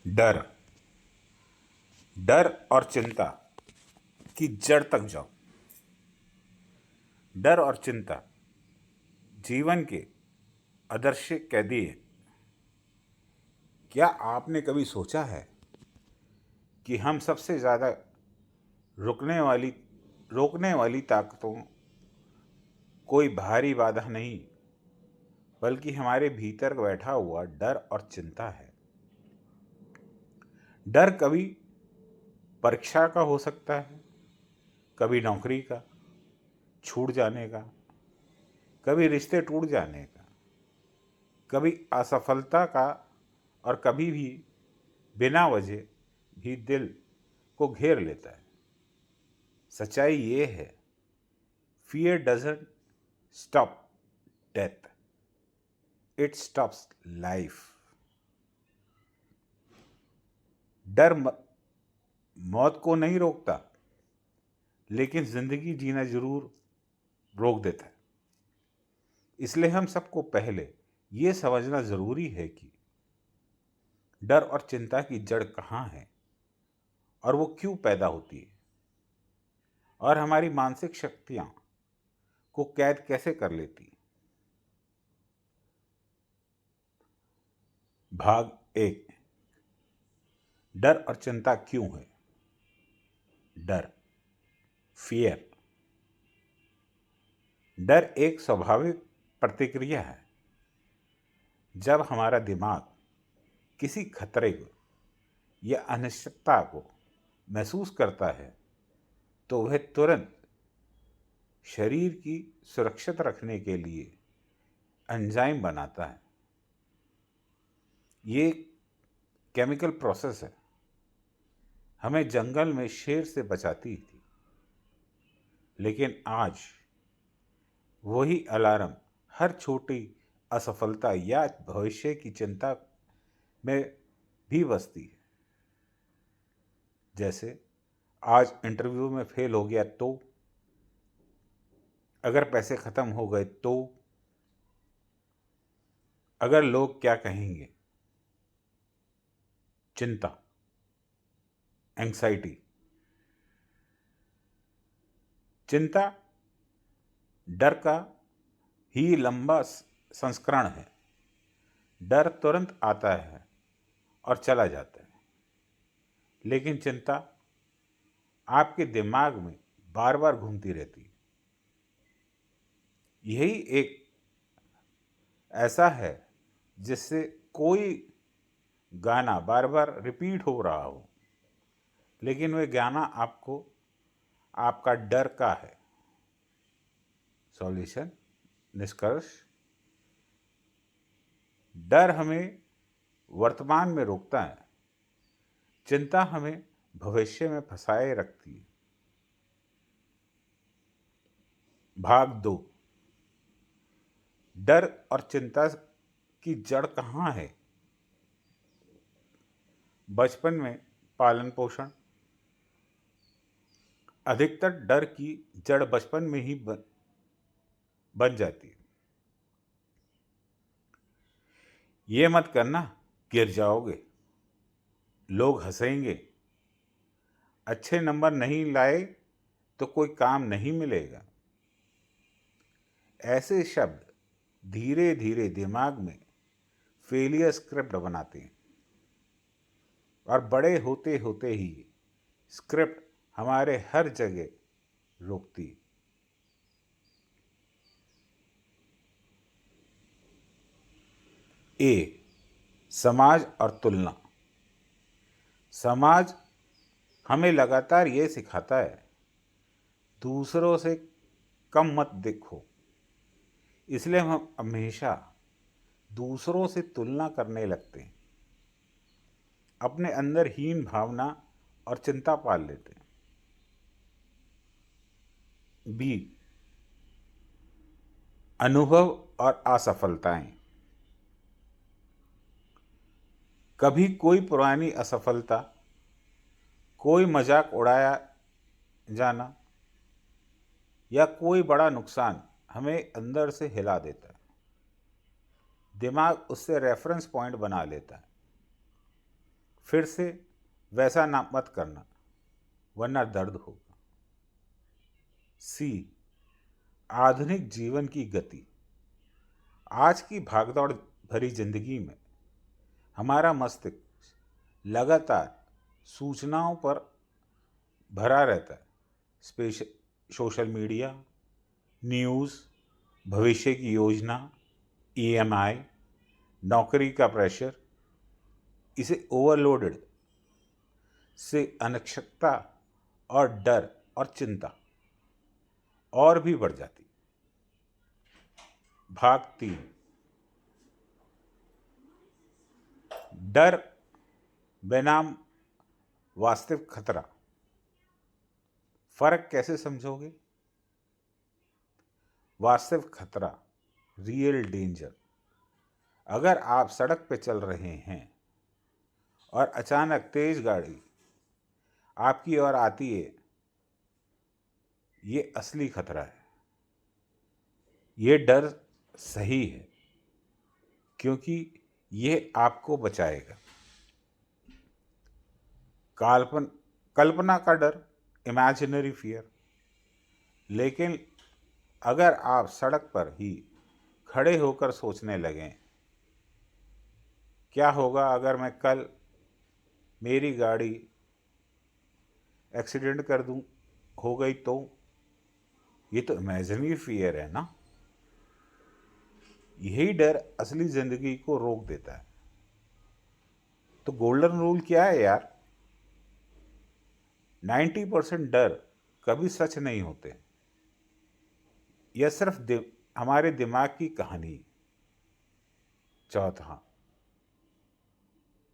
डर। डर और चिंता की जड़ तक जाओ। डर और चिंता जीवन के अदृश्य कैदी है। क्या आपने कभी सोचा है कि हम सबसे ज़्यादा रुकने वाली रोकने वाली ताकतों कोई बाहरी बाधा नहीं, बल्कि हमारे भीतर बैठा हुआ डर और चिंता है। डर कभी परीक्षा का हो सकता है, कभी नौकरी का छूट जाने का, कभी रिश्ते टूट जाने का, कभी असफलता का, और कभी भी बिना वजह भी दिल को घेर लेता है। सच्चाई ये है, fear doesn't stop death, it stops life. डर मौत को नहीं रोकता, लेकिन जिंदगी जीना जरूर रोक देता है। इसलिए हम सबको पहले ये समझना जरूरी है कि डर और चिंता की जड़ कहाँ है और वो क्यों पैदा होती है, और हमारी मानसिक शक्तियां को कैद कैसे कर लेती है। भाग एक, डर और चिंता क्यों है। डर, फियर। डर एक स्वाभाविक प्रतिक्रिया है। जब हमारा दिमाग किसी खतरे को या अनिश्चितता को महसूस करता है, तो वह तुरंत शरीर की सुरक्षित रखने के लिए एंजाइम बनाता है। ये केमिकल प्रोसेस है, हमें जंगल में शेर से बचाती थी, लेकिन आज वही अलार्म हर छोटी असफलता या भविष्य की चिंता में भी बजती है। जैसे आज इंटरव्यू में फेल हो गया तो, अगर पैसे खत्म हो गए तो, अगर लोग क्या कहेंगे। चिंता, एंग्जाइटी। चिंता डर का ही लंबा संस्करण है। डर तुरंत आता है और चला जाता है, लेकिन चिंता आपके दिमाग में बार बार घूमती रहती है। यही एक ऐसा है जिससे कोई गाना बार बार रिपीट हो रहा हो, लेकिन वह गाना आपको आपका डर का है। सॉल्यूशन, निष्कर्ष। डर हमें वर्तमान में रोकता है, चिंता हमें भविष्य में फंसाए रखती है। भाग दो, डर और चिंता की जड़ कहाँ है। बचपन में पालन पोषण। अधिकतर डर की जड़ बचपन में ही बन जाती है। ये मत करना, गिर जाओगे, लोग हंसेंगे, अच्छे नंबर नहीं लाए तो कोई काम नहीं मिलेगा। ऐसे शब्द धीरे धीरे दिमाग में फेलियर स्क्रिप्ट बनाते हैं, और बड़े होते होते ही स्क्रिप्ट हमारे हर जगह रोकती है। ए, समाज और तुलना। समाज हमें लगातार ये सिखाता है, दूसरों से कम मत देखो। इसलिए हम हमेशा दूसरों से तुलना करने लगते हैं, अपने अंदर हीन भावना और चिंता पाल लेते हैं। बी, अनुभव और असफलताएं। कभी कोई पुरानी असफलता, कोई मजाक उड़ाया जाना, या कोई बड़ा नुकसान हमें अंदर से हिला देता है। दिमाग उससे रेफरेंस पॉइंट बना लेता है, फिर से वैसा ना मत करना, वरना दर्द होगा। सी, आधुनिक जीवन की गति। आज की भागदौड़ भरी जिंदगी में हमारा मस्तिष्क लगातार सूचनाओं पर भरा रहता है। सोशल मीडिया, न्यूज़, भविष्य की योजना, ईएमआई, नौकरी का प्रेशर, इसे ओवरलोडेड से अनिश्चितता और डर और चिंता और भी बढ़ जाती। भाग 3, डर बनाम वास्तविक खतरा। फर्क कैसे समझोगे? वास्तविक खतरा, रियल डेंजर। अगर आप सड़क पर चल रहे हैं और अचानक तेज गाड़ी आपकी ओर आती है, ये असली खतरा है। ये डर सही है क्योंकि ये आपको बचाएगा। कल्पना का डर, इमेजिनरी फियर। लेकिन अगर आप सड़क पर ही खड़े होकर सोचने लगें, क्या होगा अगर मैं कल मेरी गाड़ी एक्सीडेंट कर दूं, हो गई तो? ये तो इमेजिनरी फियर है ना। यही डर असली जिंदगी को रोक देता है। तो गोल्डन रूल क्या है यार? 90% डर कभी सच नहीं होते। यह सिर्फ हमारे दिमाग की कहानी। चौथा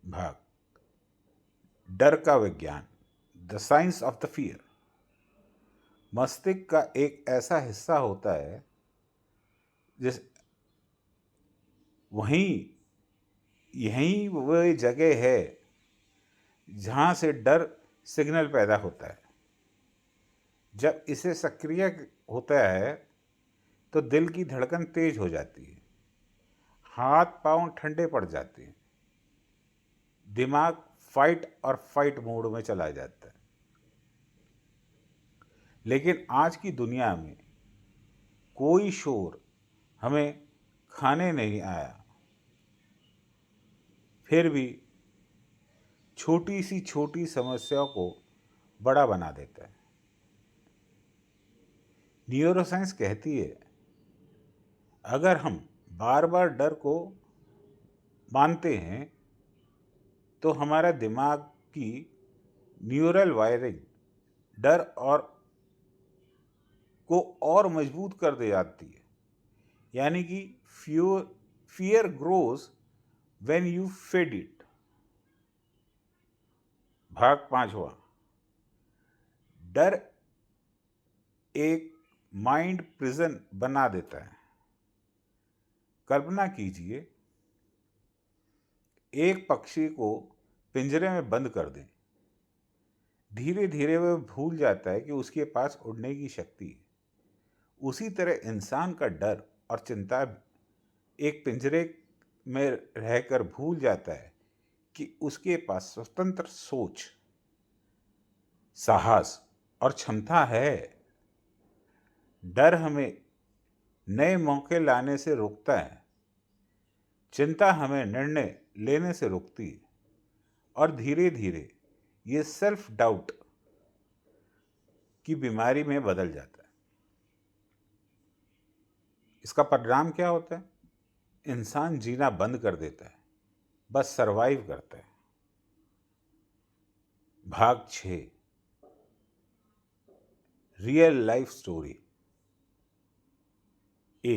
भाग, डर का विज्ञान, the science of the fear. मस्तिष्क का एक ऐसा हिस्सा होता है जिस यही वह जगह है जहां से डर सिग्नल पैदा होता है। जब इसे सक्रिय होता है तो दिल की धड़कन तेज हो जाती है, हाथ पांव ठंडे पड़ जाते हैं, दिमाग फाइट और फाइट मोड में चला जाता है। लेकिन आज की दुनिया में कोई शोर हमें खाने नहीं आया, फिर भी छोटी समस्याओं को बड़ा बना देता है। न्यूरोसाइंस कहती है, अगर हम बार बार डर को मानते हैं तो हमारा दिमाग की न्यूरल वायरिंग डर को और मजबूत कर दे जाती है। यानी कि fear grows when you feed it. भाग 5वां, डर एक माइंड प्रिजन बना देता है। कल्पना कीजिए, एक पक्षी को पिंजरे में बंद कर दें। धीरे धीरे वह भूल जाता है कि उसके पास उड़ने की शक्ति है। उसी तरह इंसान का डर और चिंता एक पिंजरे में रहकर भूल जाता है कि उसके पास स्वतंत्र सोच, साहस और क्षमता है। डर हमें नए मौके लाने से रोकता है, चिंता हमें निर्णय लेने से रोकती है, और धीरे धीरे ये सेल्फ डाउट की बीमारी में बदल जाता है। इसका परिणाम क्या होता है? इंसान जीना बंद कर देता है, बस सरवाइव करता है। भाग 6, रियल लाइफ स्टोरी। ए,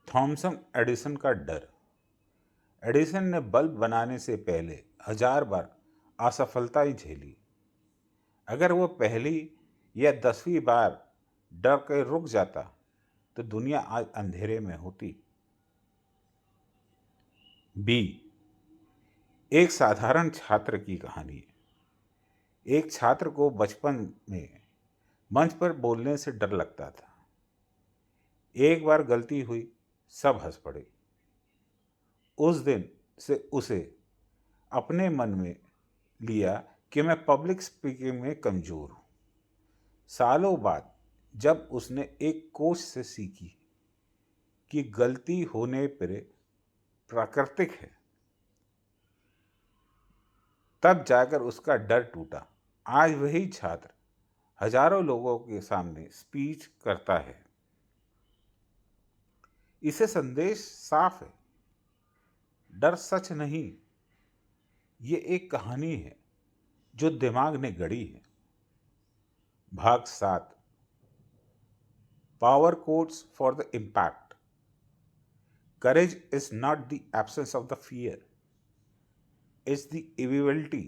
थॉमसन एडिसन का डर। एडिसन ने बल्ब बनाने से पहले 1000 बार असफलताएं झेली। अगर वो पहली या 10वीं बार डर के रुक जाता तो दुनिया आज अंधेरे में होती। बी, एक साधारण छात्र की कहानी है। एक छात्र को बचपन में मंच पर बोलने से डर लगता था। एक बार गलती हुई, सब हंस पड़े। उस दिन से उसे अपने मन में लिया कि मैं पब्लिक स्पीकिंग में कमज़ोर हूँ। सालों बाद जब उसने एक कोच से सीखी कि गलती होने पर प्राकृतिक है, तब जाकर उसका डर टूटा। आज वही छात्र हजारों लोगों के सामने स्पीच करता है। इसे संदेश साफ है, डर सच नहीं, ये एक कहानी है जो दिमाग ने गढ़ी है। भाग 7, power quotes for the impact. Courage is not the absence of the fear, it's the ability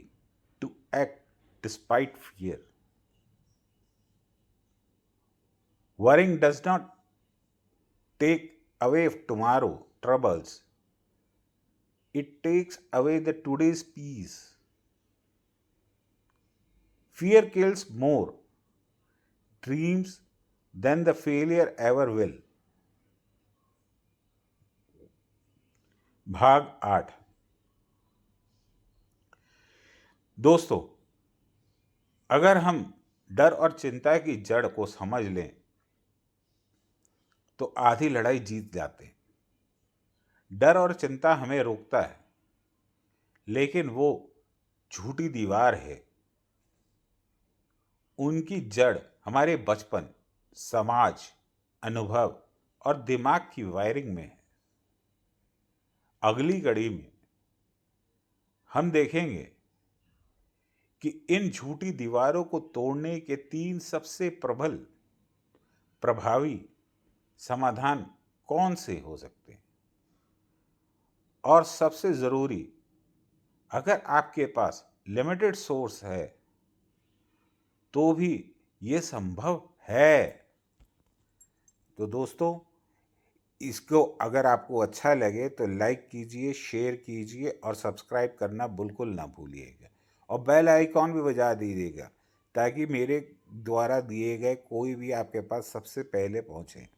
to act despite fear. Worrying does not take away tomorrow troubles. It takes away the today's peace. Fear kills more dreams than the failure ever will. भाग 8। दोस्तों, अगर हम डर और चिंता की जड़ को समझ लें तो आधी लड़ाई जीत जाते हैं। डर और चिंता हमें रोकता है, लेकिन वो झूठी दीवार है। उनकी जड़ हमारे बचपन, समाज, अनुभव और दिमाग की वायरिंग में है। अगली कड़ी में हम देखेंगे कि इन झूठी दीवारों को तोड़ने के 3 सबसे प्रभावी समाधान कौन से हो सकते हैं। और सबसे ज़रूरी, अगर आपके पास लिमिटेड सोर्स है तो भी ये संभव है। तो दोस्तों, इसको अगर आपको अच्छा लगे तो लाइक कीजिए, शेयर कीजिए और सब्सक्राइब करना बिल्कुल ना भूलिएगा। और बेल आइकॉन भी बजा दीजिएगा ताकि मेरे द्वारा दिए गए कोई भी आपके पास सबसे पहले पहुँचे।